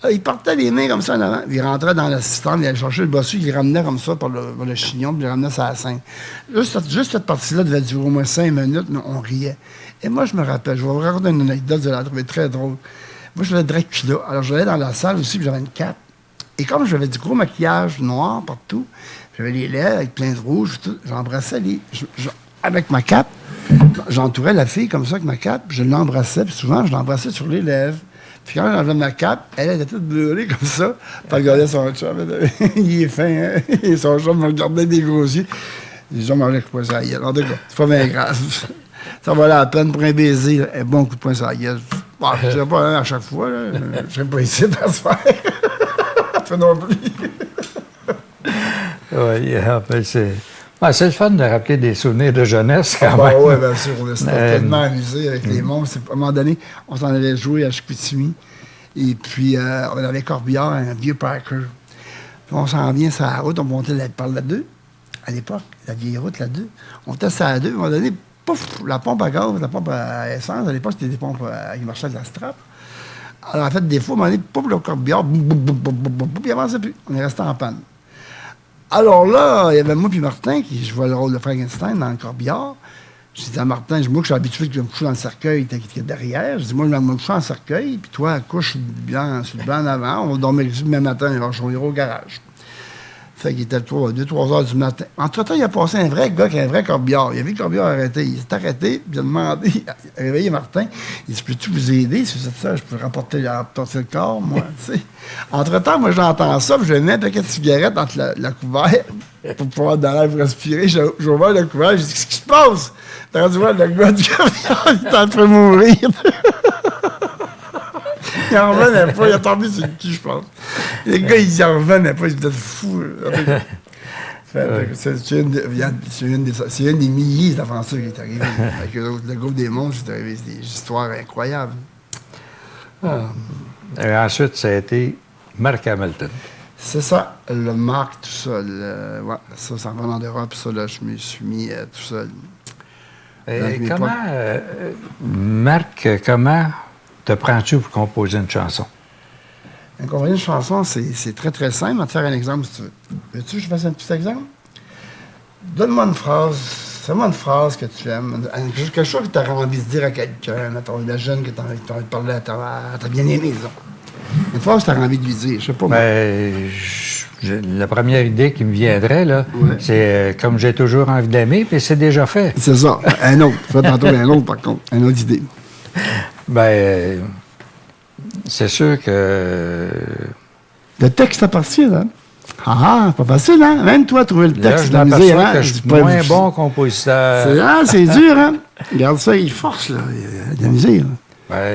Alors, il partait les mains comme ça en avant, il rentrait dans l'assistante, il allait chercher le bossu, il le ramenait comme ça par le chignon, puis il le ramenait sur la scène. Juste cette partie-là devait durer au moins 5 minutes, mais on riait. Et moi, je me rappelle, je vais vous raconter une anecdote, je la trouvais très drôle. Moi, je faisais Dracula, alors j'allais dans la salle aussi, puis j'avais une cape. Et comme j'avais du gros maquillage noir partout, j'avais les lèvres avec plein de rouge, j'embrassais avec ma cape, j'entourais la fille comme ça avec ma cape, je l'embrassais, puis souvent, je l'embrassais sur les lèvres. Puis quand j'enlevais ma cape, elle était toute brûlée comme ça, puis elle regardait son chum, il est fin, hein? Et son chum me regardait des gros yeux. Les gens m'avaient coup de poing sur la gueule. En tout cas, c'est pas bien grave. Ça valait la peine pour un baiser, là, un bon coup de poing sur la gueule. Bon, je ne serais pas à chaque fois, là. Je ne serais pas ici à se faire. Toi non plus. Oui, c'est le fun de rappeler des souvenirs de jeunesse, quand même. Oui, bien sûr. On s'était tellement amusé avec les monstres. À un moment donné, on s'en allait jouer à Chicoutimi. Et puis, on avait Corbillard, un vieux Parker. Puis on s'en vient sur la route, on montait par la 2, à l'époque, la vieille route, la 2. On était sur la 2, à un moment donné, pouf, la pompe à gaz, la pompe à essence. À l'époque, c'était des pompes qui marchaient de la strap. Alors, en fait, des fois, à un moment donné, pouf, le Corbillard, puis il avançait plus. On est resté en panne. Alors là, il y avait moi puis Martin qui jouait le rôle de Frankenstein dans le Corbillard. Je dis à Martin, moi, je suis habitué que je me couche dans le cercueil qui est derrière. Je dis, moi, je vais me coucher dans le cercueil, puis toi, couche sur le banc en avant. On va dormir ici le même matin, on ira au garage. Fait qu'il était 2-3 heures du matin. Entre-temps, il a passé un vrai gars qui a un vrai corbillard. Il a vu le corbillard arrêté. Il s'est arrêté, puis il a demandé, il a réveillé Martin. Il dit, peux-tu vous aider? Si vous êtes ça, je peux rapporter le corps, moi, tu sais. Entre-temps, moi, j'entends ça, puis je mets un paquet de cigarettes entre la couverte pour pouvoir dans l'air respirer. J'ai ouvert le couvert, j'ai dit, qu'est-ce qui se passe? T'as dû voir le gars du corbillard, il est en train de mourir. Il en revenait pas. Il a tombé sur le cul, je pense. Les gars, ils en revenaient pas. Ils étaient fous. C'est une des milliers d'aventures qui est arrivée. Avec le groupe des monstres, c'est arrivé des histoires incroyables. Et ensuite, ça a été Marc Hamilton. C'est ça, le Marc, tout ça. Ouais, ça, en venant d'Europe, ça, là, je me suis mis tout seul. Marc, comment te prends-tu pour composer une chanson? Composer une chanson, c'est très, très simple. Je vais te faire un exemple, si tu veux. Veux-tu que je fasse un petit exemple? Donne-moi une phrase. Fais-moi une phrase que tu aimes. Quelque chose que tu as envie de dire à quelqu'un, mettons, la jeune que tu as envie de parler à ta bien-aimée, disons. Une phrase que tu as envie de lui dire, je sais pas. La première idée qui me viendrait, là, c'est comme j'ai toujours envie d'aimer, puis c'est déjà fait. C'est ça. Un autre. Fais tantôt un autre, par contre. Une autre idée. C'est sûr que... Le texte appartient, là. C'est pas facile, hein? Même toi, trouver le texte, là, je m'aperçois que je suis moins bon compositeur. C'est dur, hein? Regarde ça, il force, là. Il y a de la misère.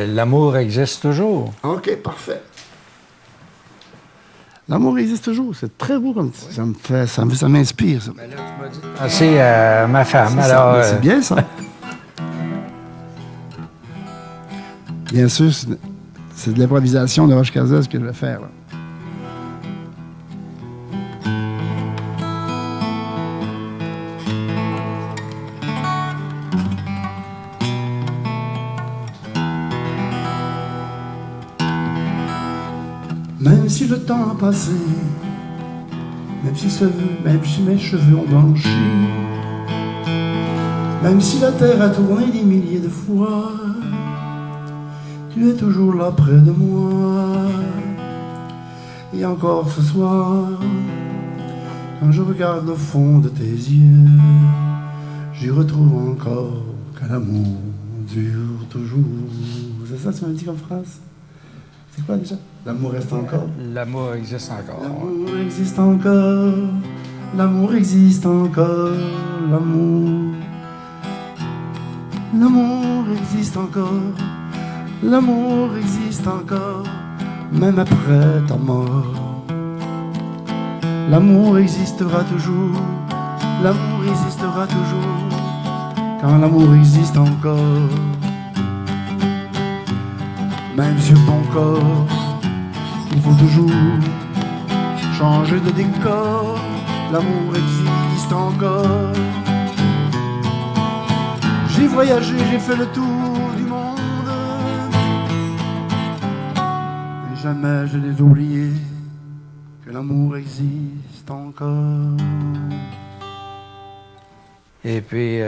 L'amour existe toujours. OK, parfait. L'amour existe toujours. C'est très beau comme ça. Ça m'inspire, ça. Mais là, tu m'as dit de penser à ma femme. Alors, c'est bien, ça. Bien sûr, c'est de l'improvisation de Roche Casas que je vais faire, là. Même si le temps a passé, même si mes cheveux ont blanchi, même si la terre a tourné des milliers de fois, tu es toujours là près de moi. Et encore ce soir, quand je regarde le fond de tes yeux, j'y retrouve encore que l'amour dure toujours. C'est ça que tu m'as dit comme phrase? C'est quoi déjà? L'amour reste encore? L'amour existe encore. L'amour existe encore. L'amour existe encore. L'amour. L'amour existe encore. L'amour existe encore. Même après ta mort. L'amour existera toujours. L'amour existera toujours. Quand l'amour existe encore. Même sur ton corps, il faut toujours changer de décor. L'amour existe encore. J'ai voyagé, j'ai fait le tour du monde, mais jamais je n'ai oublié que l'amour existe encore. Et puis,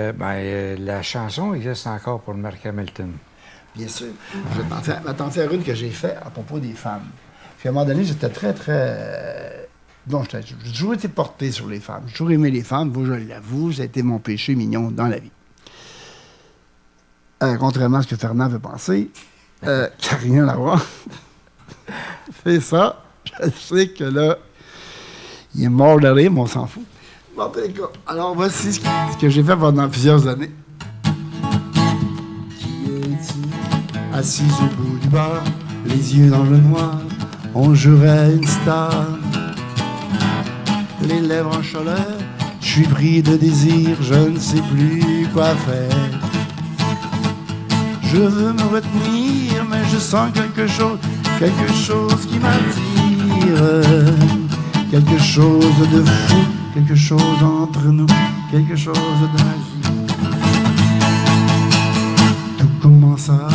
la chanson existe encore pour Marc Hamilton. Bien sûr. Je vais t'en faire une que j'ai faite à propos des femmes. Puis à un moment donné, j'étais très, très... Bon, j'ai toujours été porté sur les femmes. J'ai toujours aimé les femmes, je l'avoue, ça a été mon péché mignon dans la vie. Contrairement à ce que Fernand veut penser, qui n'a rien à voir. Fais ça, je sais que là, il est mort de rire, mais on s'en fout. Bon, alors voici ce que j'ai fait pendant plusieurs années. Assise au bout du bar, les yeux dans le noir, on jurait une star. Les lèvres en chaleur, je suis pris de désir, je ne sais plus quoi faire. Je veux me retenir, mais je sens quelque chose qui m'attire. Quelque chose de fou, quelque chose entre nous, quelque chose de magique. Tout commença.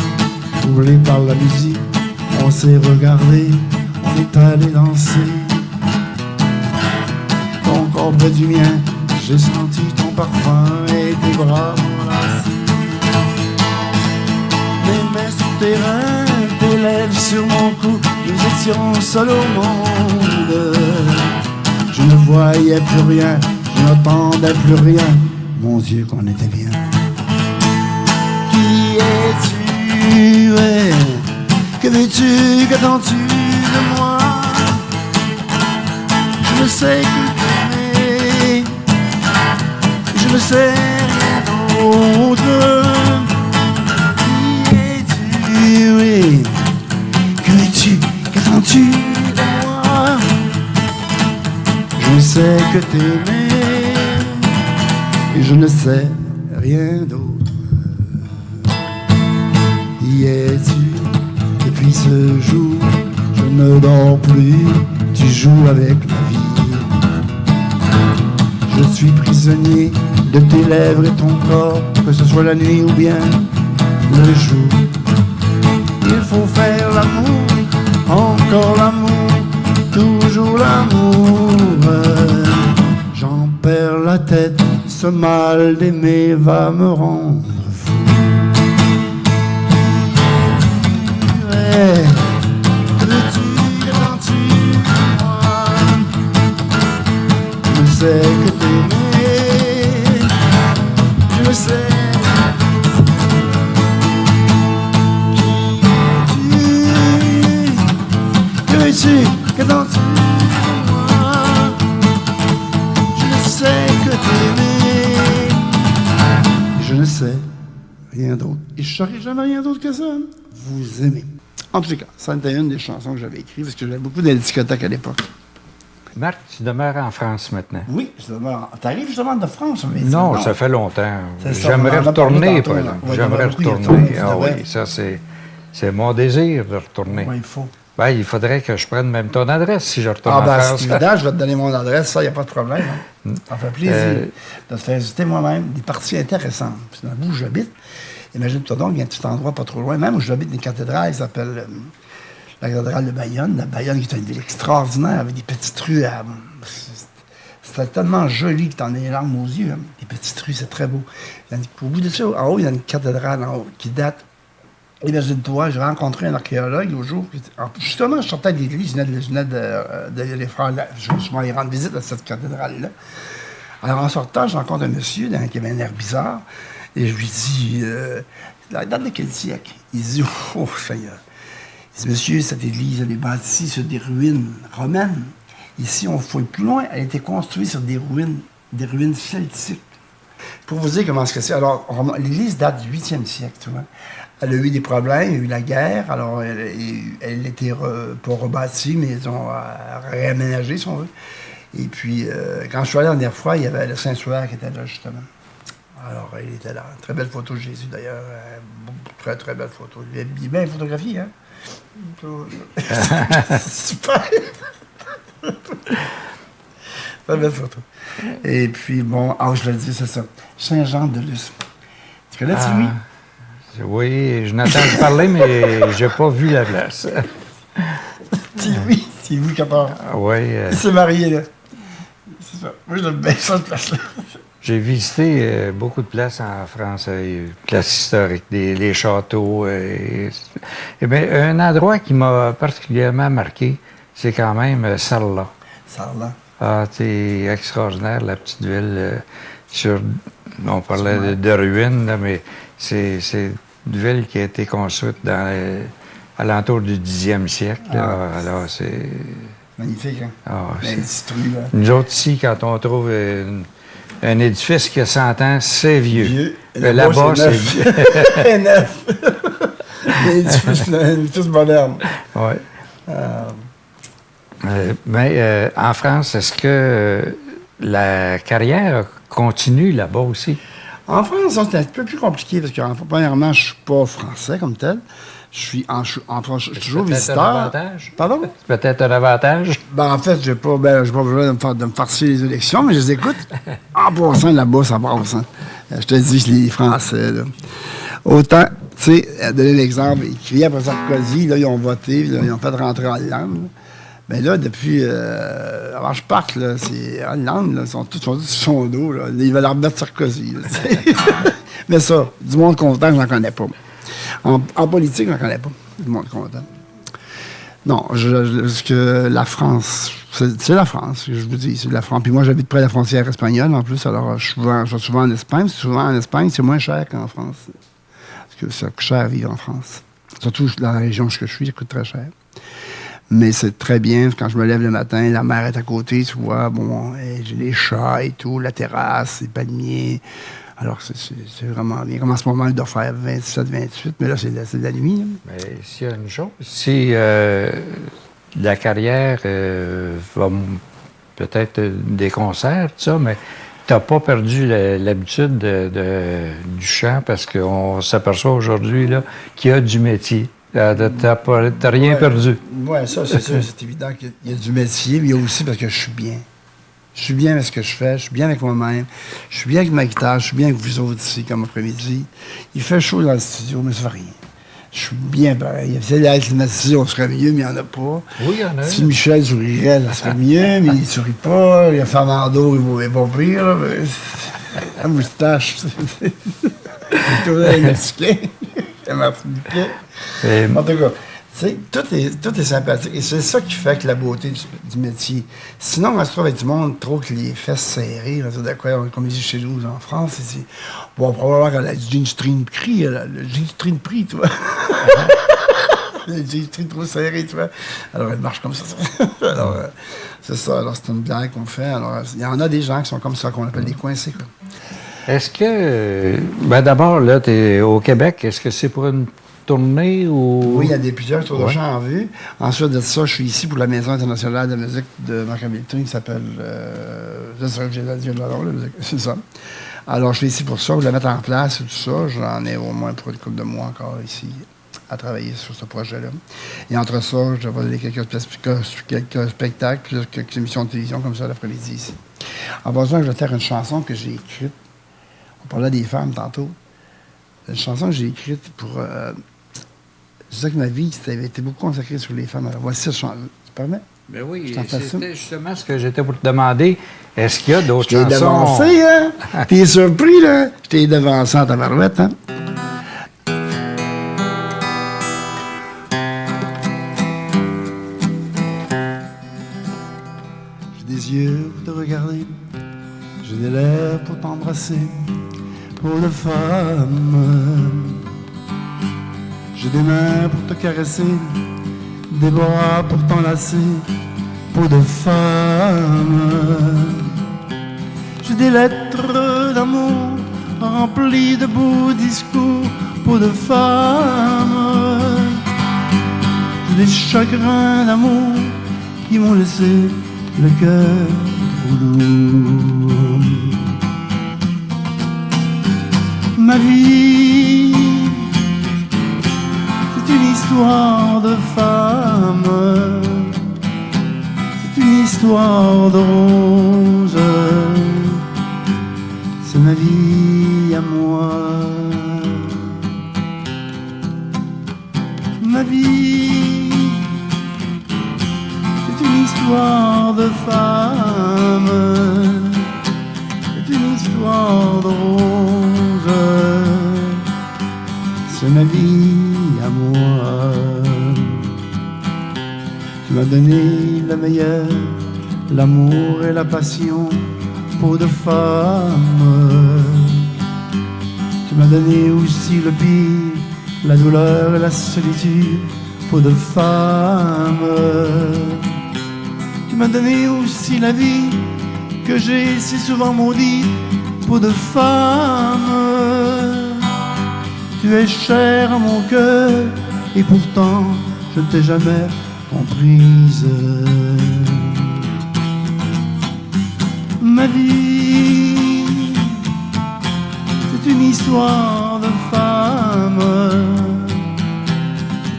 Troublé par la musique, on s'est regardé, on est allé danser. Ton corps près du mien, j'ai senti ton parfum et tes bras m'enlacer. Mes mains sur tes reins, tes lèvres sur mon cou, nous étions seuls au monde. Je ne voyais plus rien, je n'entendais plus rien, mon Dieu qu'on était bien. Qui es-tu? Que veux-tu, qu'attends-tu de moi? Je ne sais que t'aimer, je ne sais rien d'autre. Qui es-tu, oui? Que veux-tu? qu'attends-tu de moi? Je ne sais que t'aimer et je ne sais rien d'autre. Y es-tu depuis ce jour? Je ne dors plus, tu joues avec la vie. Je suis prisonnier de tes lèvres et ton corps, que ce soit la nuit ou bien le jour. Il faut faire l'amour, encore l'amour, toujours l'amour. J'en perds la tête, ce mal d'aimer va me rendre fou. Ouais. Veux-tu, attends-tu moi? Je sais que t'aimer, je sais. Qu'attends-tu de moi? Je ne sais que t'aimer. Je ne sais rien d'autre. Et je ne saurais jamais rien d'autre que ça. Vous aimer. En tout cas, ça était une des chansons que j'avais écrites parce que j'avais beaucoup de discothèques à l'époque. Marc, tu demeures en France maintenant. Oui, je demeure. T'arrives justement de France, mais Non, ça fait longtemps. C'est ça, J'aimerais on en a parlé retourner. tantôt, là. Ouais, J'aimerais on a beaucoup y retourner. retourner, Ah c'est oui, vrai. ça, c'est mon désir de retourner. Ouais, il faut. Ben, il faudrait que je prenne même ton adresse si je retourne Ah, en ben, France. c'est évident, je vais te donner mon adresse, ça, il n'y a pas de problème. Hein. Ça me fait plaisir de te faire visiter moi-même des parties intéressantes. Puis dans le bout où j'habite, imagine-toi donc, il y a un petit endroit pas trop loin, même où j'habite une cathédrale qui s'appelle la cathédrale de Bayonne. La Bayonne qui est une ville extraordinaire avec des petites rues. C'était tellement joli que t'en as les larmes aux yeux. Hein. Les petites rues, c'est très beau. Au bout de ça, en haut, il y a une cathédrale en haut qui date. Imagine-toi, j'ai rencontré un archéologue l'autre jour. Justement, je sortais de l'église, je venais de les frères. Je me suis allé rendre visite à cette cathédrale-là. Alors, en sortant, je rencontre un monsieur qui avait un air bizarre. Et je lui dis, la date de quel siècle? Il dit, oh, Seigneur. Il dit, monsieur, cette église, elle est bâtie sur des ruines romaines. Ici, on fouille plus loin. Elle a été construite sur des ruines celtiques. Pour vous dire comment c'est. Alors, l'église date du 8e siècle, tu vois. Elle a eu des problèmes, il y a eu la guerre, alors elle était pas rebâtie, mais ils ont réaménagé, si on veut. Et puis, quand je suis allé la dernière fois, il y avait le Saint-Suaire qui était là, justement. Alors, il était là. Très belle photo de Jésus, d'ailleurs. Très, très belle photo. Il est bien photographié, hein? Super! Très belle photo. Et puis, bon, je le dis, c'est ça. Saint-Jean-de-Luz. Tu connais-tu lui? Oui, je n'entends parler, mais j'ai pas vu la place. C'est lui qui a peur. Oui. Il s'est marié, là. C'est ça. Moi, j'aime bien ça, cette place-là. J'ai visité beaucoup de places en France, places historiques, les châteaux. Eh bien, un endroit qui m'a particulièrement marqué, c'est quand même Sarlat. Sarlat. Ah, c'est extraordinaire, la petite ville. On parlait de ruines, là, mais c'est une ville qui a été construite à l'entour du 10e siècle. Là. Alors, c'est... Magnifique, hein? Ah, nous autres, ici, quand on trouve un édifice qui a 100 ans, c'est vieux. Là-bas, c'est vieux. C'est neuf. Un édifice moderne. Oui. Mais en France, est-ce que la carrière continue là-bas aussi? En France, c'est un peu plus compliqué parce que, premièrement, je ne suis pas français comme tel. Je suis toujours visiteur. Un avantage? Pardon? C'est peut-être un avantage? Ben, en fait, j'ai pas besoin de me farcir les élections, mais je les écoute. En passant, là-bas, ça passe. Hein. Je te dis, les Français, là. Autant, tu sais, donner l'exemple, ils criaient après Sarkozy, là, ils ont voté, là, ils ont fait rentrer Hollande. Mais là, depuis avant je parte, là, c'est Hollande, là, ils sont tous sur son dos, là. Ils veulent remettre Sarkozy. Là, mais ça, du monde content, je n'en connais pas. En politique, je n'en connais pas. Du monde content. Non, parce que la France, c'est la France, je vous dis, c'est la France. Puis moi, j'habite près de la frontière espagnole, en plus, alors je vais souvent en Espagne. Souvent en Espagne, c'est moins cher qu'en France. Parce que ça coûte cher à vivre en France. Surtout dans la région où je suis, ça coûte très cher. Mais c'est très bien, quand je me lève le matin, la mer est à côté, tu vois, bon, j'ai les chats et tout, la terrasse, les palmiers. Alors, c'est vraiment bien. Comme en ce moment, il doit faire 27, 28, mais là, c'est de la nuit. Là. Mais s'il y a une chose, si la carrière peut-être des concerts, tout ça, mais tu n'as pas perdu l'habitude du chant parce qu'on s'aperçoit aujourd'hui là, qu'il y a du métier. Tu n'as rien perdu. Oui, ça, c'est sûr, c'est évident qu'il y a du métier, mais il y a aussi parce que je suis bien. Je suis bien avec ce que je fais, je suis bien avec moi-même, je suis bien avec ma guitare, je suis bien avec vous autres ici, comme après-midi. Il fait chaud dans le studio, mais ça fait rien. Je suis bien pareil. Si la climatisée, on serait mieux, mais il n'y en a pas. Oui, il y en a. Si Michel sourirait, ça serait mieux, mais il ne sourit pas. Il y a Fernando, il est pas pire. Là, mais la moustache, c'est toujours un Mexicain. C'est martiniquais. En tout cas, tu sais, tout est sympathique. Et c'est ça qui fait que la beauté du métier. Sinon, on se trouve avec du monde trop que les fesses serrées. Là, comme ils disent chez nous en France, ici. Bon, probablement quand la G-string pris, le G-string pris, tu vois. Le G-string trop serré, tu vois. Alors, elle marche comme ça. Alors, c'est ça. Alors, c'est une blague qu'on fait. Alors, il y en a des gens qui sont comme ça, qu'on appelle des coincés, quoi. Est-ce que... Ben d'abord, là, tu es au Québec. Est-ce que c'est pour une tournée ou... Oui, il y a plusieurs tours de chant en vue. Ensuite de ça, je suis ici pour la Maison internationale de la musique de Marc Hamilton, qui s'appelle... je sais que j'ai dit le nom, c'est ça. Alors, je suis ici pour ça, pour la mettre en place et tout ça. J'en ai au moins pour une couple de mois encore ici à travailler sur ce projet-là. Et entre ça, je vais donner quelques spectacles, quelques émissions de télévision comme ça l'après-midi ici. En passant, je vais faire une chanson que j'ai écrite. On parlait des femmes tantôt. Une chanson que j'ai écrite pour... je sais que ma vie avait été beaucoup consacrée sur les femmes. Alors, voici cette chanson. Tu permets? Ben oui, c'était justement ce que j'étais pour te demander. Est-ce qu'il y a d'autres chansons? Je t'ai devancé, hein? T'es surpris, là? Je t'ai devancé en tabarouette, hein? J'ai des yeux pour te regarder. J'ai des lèvres pour t'embrasser. Pour les femmes, j'ai des mains pour te caresser, des bras pour t'enlacer, pour de femmes. J'ai des lettres d'amour remplies de beaux discours, pour de femmes. J'ai des chagrins d'amour qui m'ont laissé le cœur trop lourd. Ma vie, c'est une histoire de femme, c'est une histoire de rose, c'est ma vie à moi. Ma vie, c'est une histoire de femme, c'est une histoire de rose. C'est ma vie à moi. Tu m'as donné le meilleur, l'amour et la passion pour de femmes. Tu m'as donné aussi le pire, la douleur et la solitude pour de femmes. Tu m'as donné aussi la vie que j'ai si souvent maudite pour de femmes. Tu es chère à mon cœur et pourtant je ne t'ai jamais comprise. Ma vie, c'est une histoire de femme,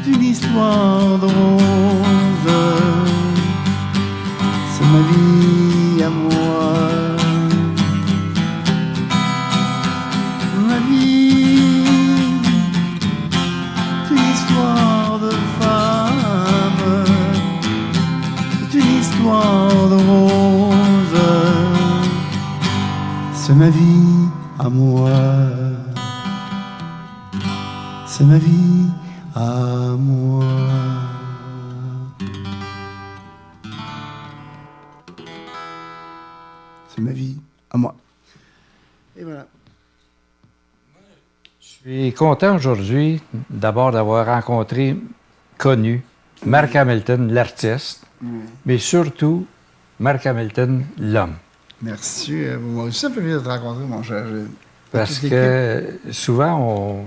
c'est une histoire de rose, c'est ma vie à moi. Ma vie, c'est une histoire de femme, c'est une histoire de rose, c'est ma vie à moi. C'est ma vie à moi. C'est ma vie à moi. Et voilà. Je suis content aujourd'hui, d'abord d'avoir connu Marc Hamilton, l'artiste, mais surtout Marc Hamilton, l'homme. Merci. Moi aussi, ça me fait plaisir de te rencontrer, mon cher. Parce que souvent,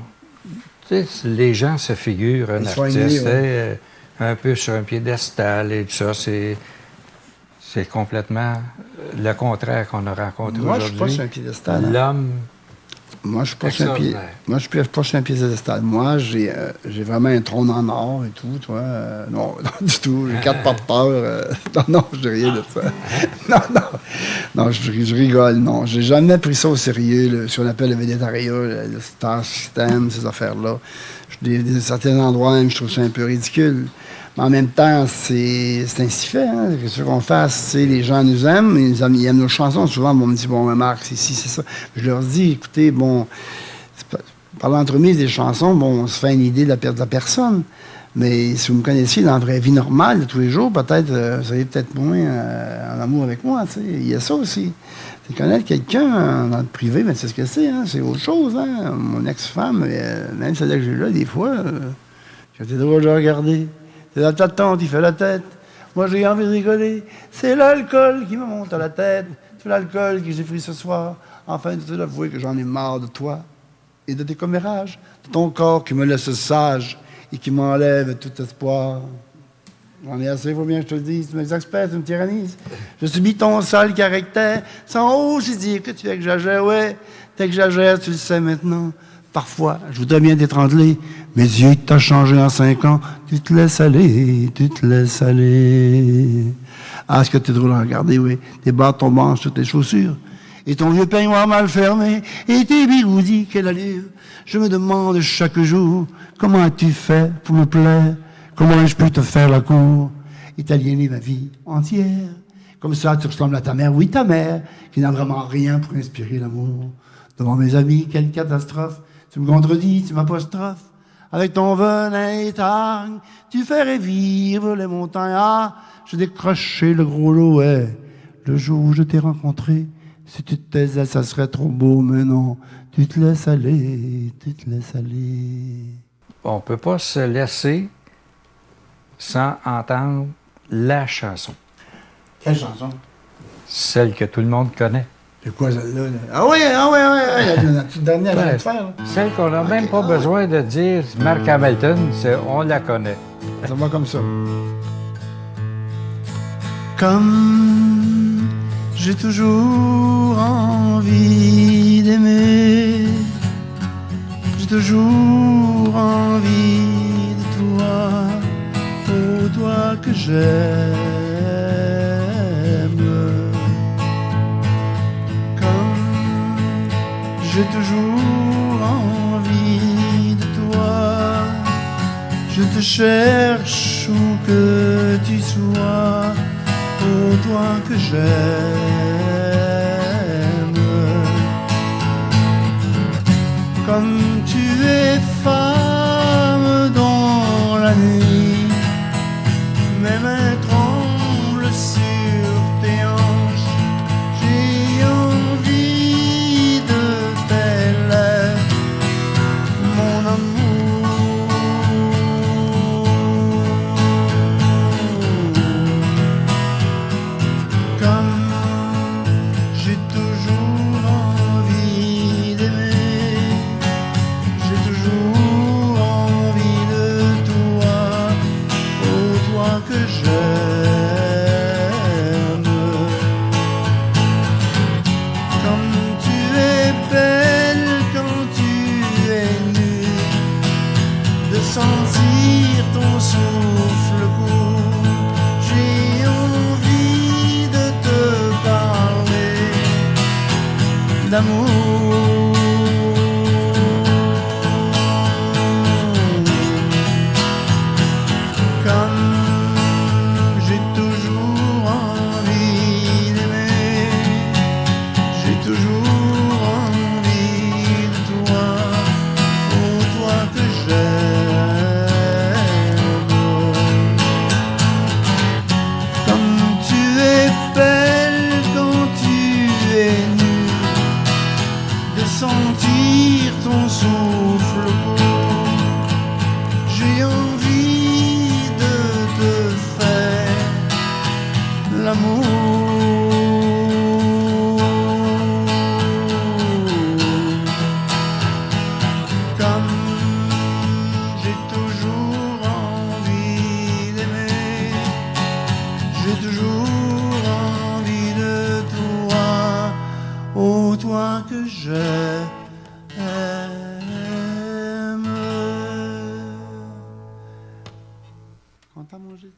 les gens se figurent un artiste, un peu sur un piédestal et tout ça. C'est complètement le contraire qu'on a rencontré aujourd'hui. Moi, je suis pas sur un piédestal. Hein. L'homme. Moi, je suis pas sur un pied. Moi, je suis pas sur un piédestal. Moi, j'ai vraiment un trône en or et tout, toi. Non, non, du tout. J'ai 4 porteurs. Non, je n'ai rien de ça. Non, je rigole. Non, j'ai jamais pris ça au sérieux, ce qu'on appelle le végétariat, le star system, ces affaires-là. Certains endroits, même, je trouve ça un peu ridicule. Mais en même temps, c'est ainsi fait. Hein? Qu'est-ce qu'on fasse? Les gens nous aiment, ils aiment nos chansons. Souvent, on me dit, bon, Marc, c'est ci, c'est ça. Je leur dis, écoutez, bon, par l'entremise des chansons, bon, on se fait une idée de la personne. Mais si vous me connaissiez dans la vraie vie normale de tous les jours, peut-être, vous seriez peut-être moins en amour avec moi. Tu sais. Il y a ça aussi. C'est connaître quelqu'un dans le privé, mais c'est ce que c'est. Hein? C'est autre chose. Hein? Mon ex-femme, même celle-là que j'ai là, des fois, j'étais drôle de regarder. C'est la tante, il fait la tête. Moi, j'ai envie de rigoler. C'est l'alcool qui me monte à la tête. C'est l'alcool que j'ai pris ce soir. Enfin, de t'avouer que j'en ai marre de toi et de tes commérages, de ton corps qui me laisse sage et qui m'enlève tout espoir. J'en ai assez, il faut bien que je te le dise. Tu m'exaspères, tu me tyrannises. Je subis ton sale caractère, sans oser dire que tu exagères. Ouais, t'exagères, tu le sais maintenant. Parfois, je voudrais bien t'étrangler. Mes yeux, t'as changé en 5 ans. Tu te laisses aller, tu te laisses aller. Ah, est-ce que t'es drôle à regarder, oui. Tes bas tombants sur tes chaussures. Et ton vieux peignoir mal fermé. Et tes bigoudis, quelle allure. Je me demande chaque jour, comment as-tu fait pour me plaire? Comment ai-je pu te faire la cour? Et t'aliéner ma vie entière. Comme ça, tu ressembles à ta mère. Oui, ta mère, qui n'a vraiment rien pour inspirer l'amour. Devant mes amis, quelle catastrophe. Tu me contredis, tu m'apostrophes. Avec ton venin étargne, tu fais revivre les montagnes. Ah, j'ai décroché le gros lot, ouais. Le jour où je t'ai rencontré, si tu te taisais, ça serait trop beau, mais non. Tu te laisses aller, tu te laisses aller. On ne peut pas se laisser sans entendre la chanson. Quelle chanson? Celle que tout le monde connaît. C'est quoi celle-là? Ah oui, la toute dernière à faire. Là. Celle qu'on n'a même pas besoin de dire Marc Hamilton, on la connaît. Ça va comme ça. Comme j'ai toujours envie d'aimer, j'ai toujours envie de toi, oh toi que j'aime. J'ai toujours envie de toi. Je te cherche où que tu sois, oh toi que j'aime. Comme tu es femme dans la nuit, mes mains tremblent sur tes hanches. J'ai envie de mon amour, comme j'ai toujours envie d'aimer, j'ai toujours envie de toi, oh toi que j'aime. Comme tu es belle quand tu es nue, de sentir ton souffle court, j'ai envie de te parler d'amour. Comme j'ai toujours envie d'aimer, j'ai toujours envie de toi, oh toi que j'aime. Comme tu es belle quand tu es nue, de sentir que j'aime. Content de manger?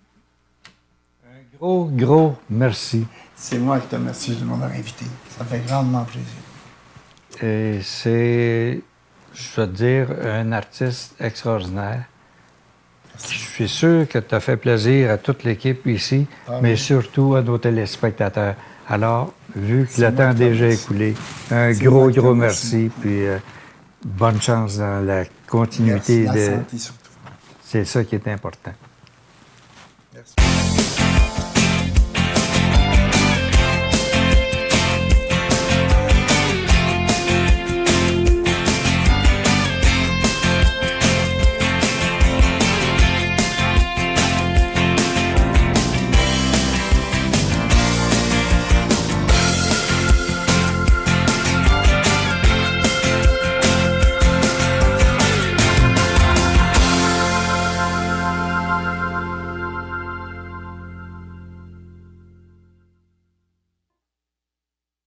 Un gros, gros merci. C'est moi qui te remercie de m'avoir invité. Ça fait grandement plaisir. Et c'est, je dois te dire, un artiste extraordinaire. Je suis sûr que tu as fait plaisir à toute l'équipe ici, mais surtout à nos téléspectateurs. Alors, vu que le temps est déjà écoulé, un gros, gros merci, puis bonne chance dans la continuité. Merci, la santé surtout. C'est ça qui est important.